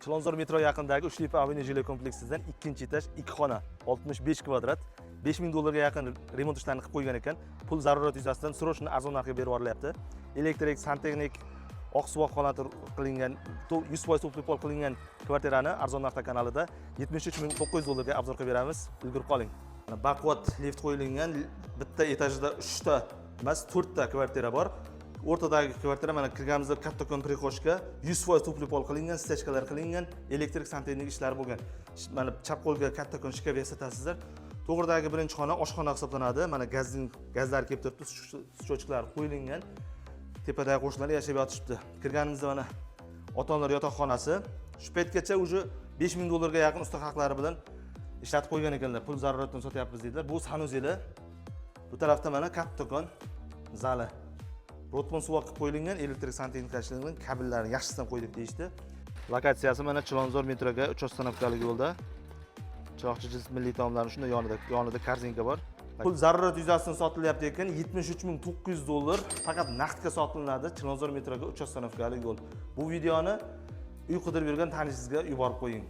Chilonzor metro yaqinidagi Uchtepa Avenue жилой kompleksidan 2-etaj 2 xona 65 kvadrat $5000 ga yaqin remont ishlarini qilib qo'ygan ekan. Pul zarurat yuzasidan srochni arzon narxga berib yuborilyapti. Elektrik, santexnik, oq suvoq holati qilingan, 100% to'pli pol qilingan kvartirani arzon narxda kanalida $73900 ga obzor qilib beramiz. Ulgurib qoling. Baquvvat lift qo'yilgan, bitta etajda 3 ta emas, 4 ta kvartira bor. O'rtadagi kvartira mana kirganimizda kattakon prixoshka 100% to'pli pol qilingan, stechkalar qilingan, elektrik santexnik ishlar bo'lgan. Mana chap qo'lga kattakon shkaf yasatasizlar. To'g'ridagi birinchi xona oshxona hisoblanadi. Mana gazlar kelib turibdi, stochkalar qo'yilgan. Tepadagi qo'shnilar yashab yotishibdi. Kirganimizda mana ota-onalar yotoqxonasi. Shu paytgacha уже $5000 ga yaqin usta haqlari bilan ishlatib qo'ygan ekanlar. Pul zaruratdan sotyapmiz deydilar. Bu sanuzilar. Bu tarafda mana kattakon zali. Rotmon suvoq qilib qo'yilgan, elektrik santexnika ishlangan, kabellarni yaxshisidan qo'ydik deyishdi. Lokatsiyasi mana Chilonzor metroga 3 ostanovkalik yo'lda. Chiroqchi milliy taomlari shunda yonida korzinka bor. Pul zarurat yuzasidan sotilyapti ekan, $73900 faqat naqdga sotilinadi. Chilonzor metroga 3 ostanovkalik yo'l. Bu videoni uy qidirib yurgan tanishingizga yuborib qo'ying.